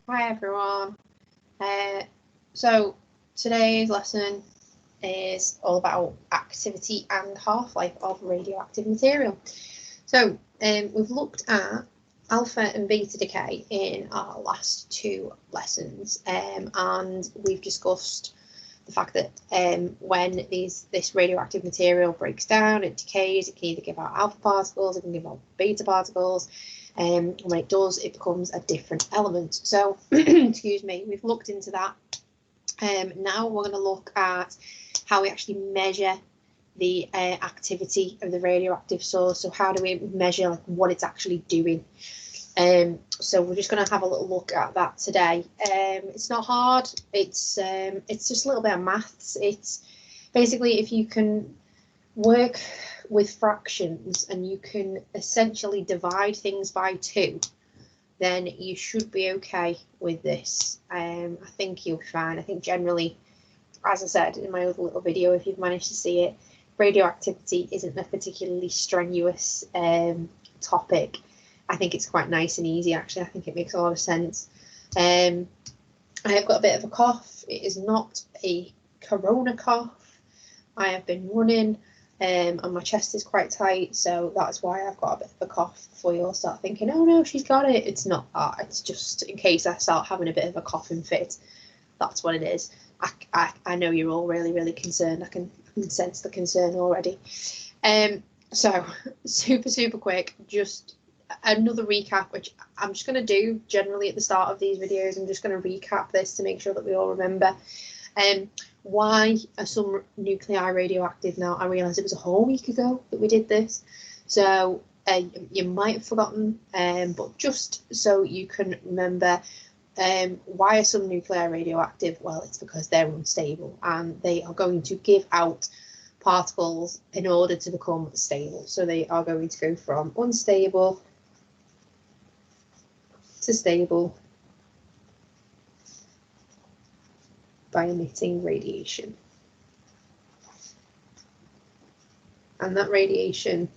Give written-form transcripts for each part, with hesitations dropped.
Hi everyone. So today's lesson is all about activity and half-life of radioactive material. So we've looked at alpha and beta decay in our last two lessons, and we've discussed the fact that when this radioactive material breaks down, it decays, it can either give out alpha particles, it can give out beta particles. When it does, it becomes a different element. So, excuse me, we've looked into that. Now we're going to look at how we actually measure the activity of the radioactive source. So how do we measure what it's actually doing? So we're just going to have a little look at that today. It's not hard. It's just a little bit of maths. It's basically if you can work with fractions and you can essentially divide things by 2, then you should be okay with this. I think you'll be fine. I think generally, as I said in my other little video, if you've managed to see it, radioactivity isn't a particularly strenuous topic. I think it's quite nice and easy, actually. I think it makes a lot of sense. I have got a bit of a cough. It is not a corona cough. I have been running and my chest is quite tight, so that's why I've got a bit of a cough before you all start thinking, oh no, she's got it. It's not that. It's just in case I start having a bit of a coughing fit. That's what it is. I know you're all really, really concerned. I can sense the concern already. So super quick, just another recap, which I'm just going to do generally at the start of these videos. I'm just going to recap this to make sure that we all remember. Why are some nuclei radioactive now? I realise it was a whole week ago that we did this, so you might have forgotten, but just so you can remember, why are some nuclei radioactive? Well, it's because they're unstable and they are going to give out particles in order to become stable. So they are going to go from unstable to stable by emitting radiation. And that radiation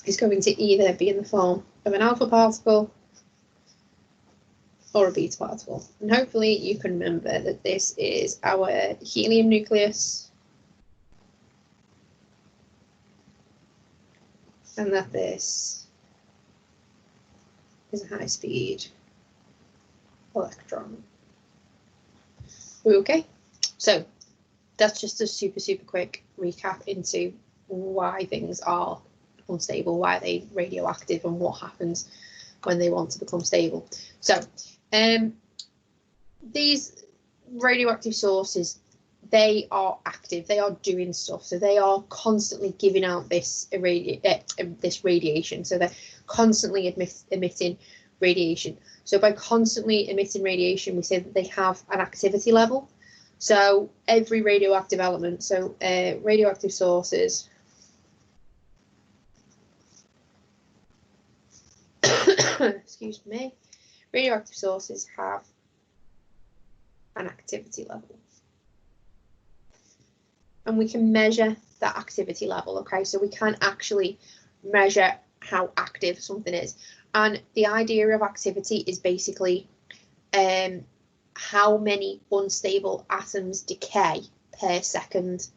is going to either be in the form of an alpha particle or a beta particle. And hopefully you can remember that this is our helium nucleus and that this is a high-speed electron. Okay, so that's just a super quick recap into why things are unstable, why they're radioactive, and what happens when they want to become stable. So these radioactive sources, they are active, they are doing stuff, so they are constantly giving out this radiation, so they're constantly emitting radiation. So by constantly emitting radiation, we say that they have an activity level. So every radioactive element, so radioactive sources excuse me, radioactive sources have an activity level. And we can measure that activity level, okay? So we can actually measure how active something is. And the idea of activity is basically how many unstable atoms decay per second.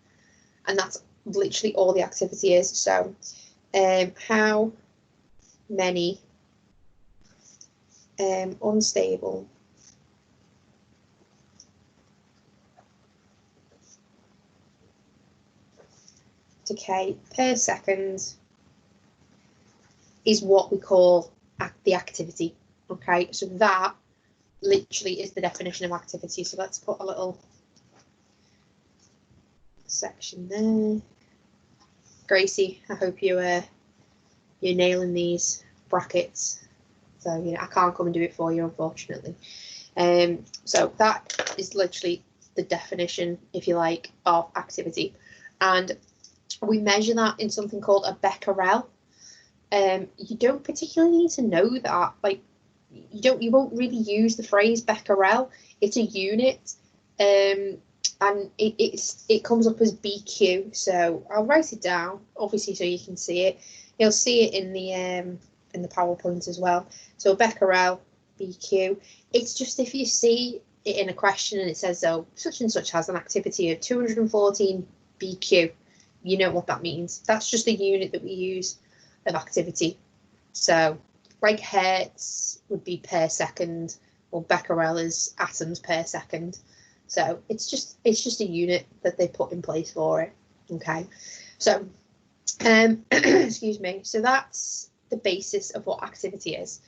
And that's literally all the activity is. So how many unstable decay per second is what we call the activity. Okay, so that literally is the definition of activity. So let's put a little section there. Gracie, I hope you're nailing these brackets. So I can't come and do it for you, unfortunately. So that is literally the definition, if you like, of activity, and we measure that in something called a becquerel. You don't particularly need to know that. Like, you won't really use the phrase becquerel. It's a unit, and it comes up as BQ. So I'll write it down, obviously, so you can see it. You'll see it in the PowerPoint as well. So becquerel BQ. It's just if you see it in a question and it says, oh, such and such has an activity of 214 BQ, you know what that means. That's just the unit that we use of activity. So like hertz would be per second, or becquerel is atoms per second. So it's just a unit that they put in place for it. Okay, so excuse me. So that's the basis of what activity is.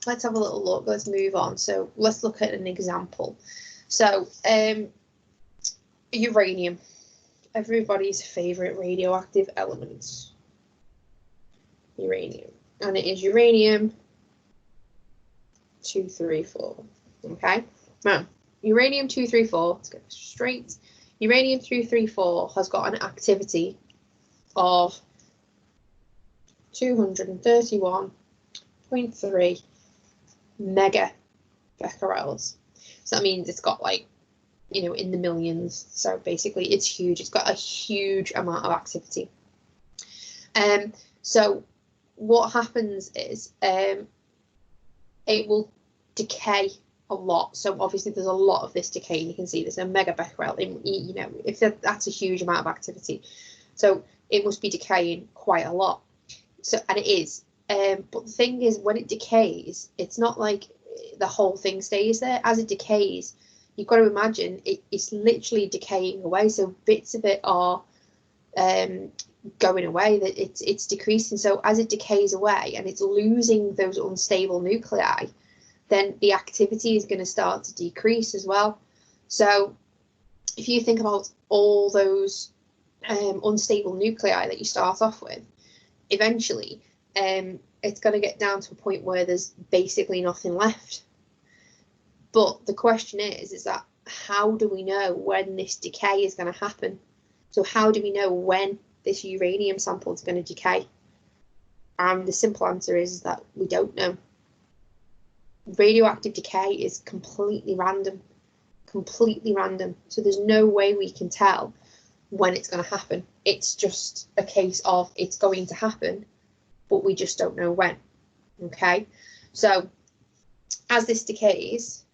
Let's have a little look. Let's move on. So let's look at an example. So uranium, everybody's favorite radioactive element. Uranium, and it is uranium 234. Okay, now uranium 234. Let's get this straight. Uranium 234 has got an activity of 231.3 mega becquerels. So that means it's got, like, you know, in the millions. So basically it's huge. It's got a huge amount of activity. So what happens is it will decay a lot. So obviously there's a lot of this decay, and you can see there's a mega becquerel. You know, if that's a huge amount of activity, so it must be decaying quite a lot. So, and it is. But the thing is, when it decays, it's not like the whole thing stays there. As it decays, you've got to imagine it's literally decaying away. So bits of it are going away. That it's decreasing. So as it decays away and it's losing those unstable nuclei, then the activity is going to start to decrease as well. So if you think about all those unstable nuclei that you start off with, eventually it's going to get down to a point where there's basically nothing left. But the question is that how do we know when this decay is going to happen? So how do we know when this uranium sample is going to decay? And the simple answer is that we don't know. Radioactive decay is completely random. So there's no way we can tell when it's going to happen. It's just a case of it's going to happen, but we just don't know when. Okay, so as this decays,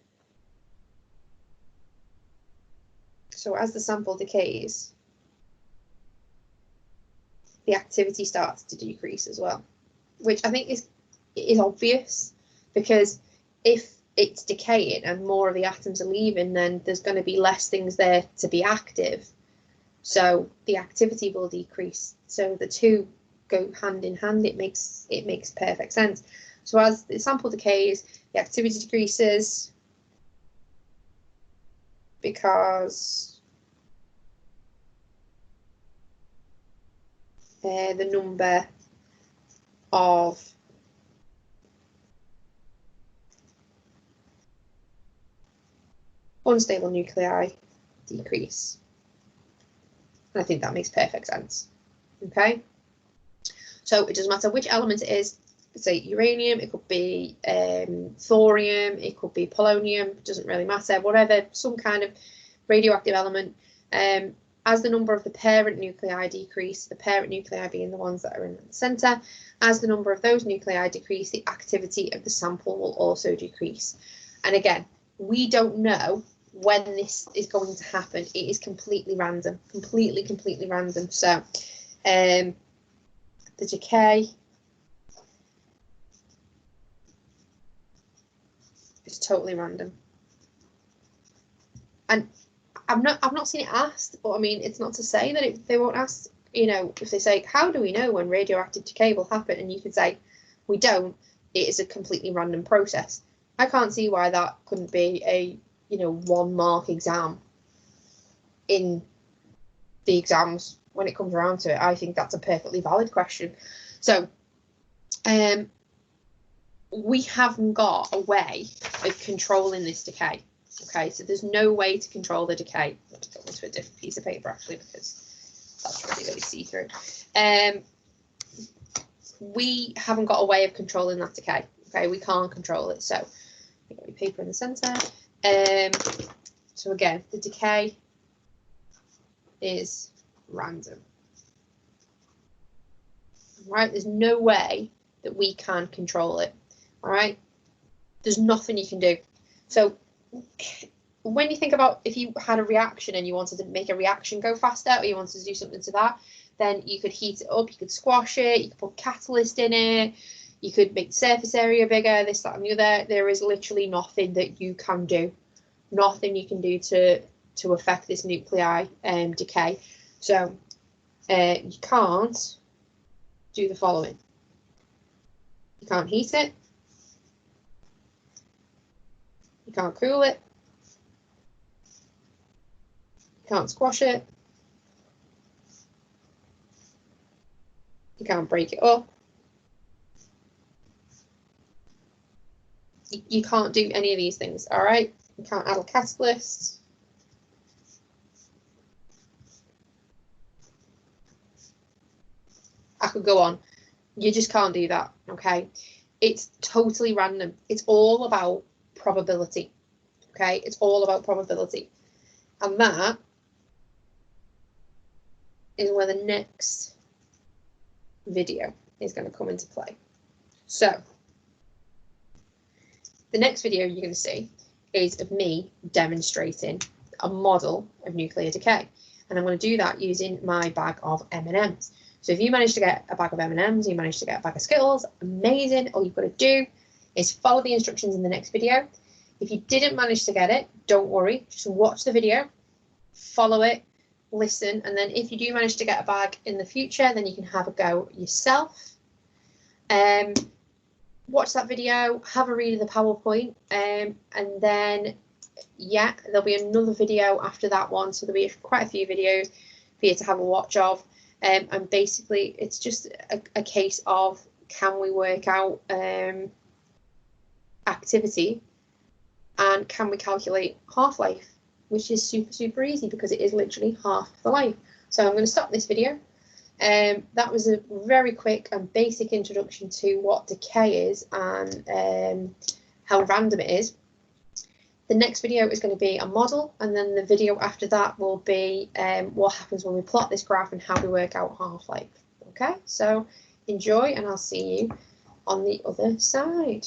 so as the sample decays, the activity starts to decrease as well, which I think is obvious, because if it's decaying and more of the atoms are leaving, then there's going to be less things there to be active. So the activity will decrease. So the two go hand in hand. It makes perfect sense. So as the sample decays, the activity decreases because the number of unstable nuclei decrease. And I think that makes perfect sense. Okay, so it doesn't matter which element it is. Say uranium, it could be thorium, it could be polonium, it doesn't really matter, whatever, some kind of radioactive element. As the number of the parent nuclei decrease, the parent nuclei being the ones that are in the centre, as the number of those nuclei decrease, the activity of the sample will also decrease. And again, we don't know when this is going to happen. It is completely random, completely random. So the decay is totally random. And I've not seen it asked, but I mean, it's not to say that they won't ask, you know, if they say, how do we know when radioactive decay will happen? And you could say, we don't, it is a completely random process. I can't see why that couldn't be a, you know, 1 mark exam in the exams when it comes around to it. I think that's a perfectly valid question. So we haven't got a way of controlling this decay. Okay, so there's no way to control the decay. Let's go onto a different piece of paper actually, because that's really see-through. We haven't got a way of controlling that decay. Okay, we can't control it. So we've got your paper in the centre. So again, the decay is random. Right, there's no way that we can control it. All right. There's nothing you can do. So when you think about if you had a reaction and you wanted to make a reaction go faster, or you wanted to do something to that, then you could heat it up, you could squash it, you could put catalyst in it, you could make the surface area bigger, this, that, and the other. There is literally nothing that you can do. Nothing you can do to affect this nuclei decay. So you can't do the following. You can't heat it. You can't cool it. You can't squash it. You can't break it up. You can't do any of these things, all right? You can't add a catalyst. I could go on. You just can't do that, okay? It's totally random. It's all about probability, okay? It's all about probability. And that is where the next video is going to come into play. So the next video you're going to see is of me demonstrating a model of nuclear decay. And I'm going to do that using my bag of M&Ms. So if you manage to get a bag of M&Ms, you manage to get a bag of Skittles, amazing. All you've got to do is follow the instructions in the next video. If you didn't manage to get it, don't worry. Just watch the video, follow it, listen. And then if you do manage to get a bag in the future, then you can have a go yourself. Watch that video, have a read of the PowerPoint, and then, yeah, there'll be another video after that one. So there'll be quite a few videos for you to have a watch of. And basically, it's just a case of, can we work out activity, and can we calculate half-life, which is super, super easy because it is literally half the life. So I'm going to stop this video. That was a very quick and basic introduction to what decay is and how random it is. The next video is going to be a model, and then the video after that will be what happens when we plot this graph and how we work out half-life. Okay, so enjoy, and I'll see you on the other side.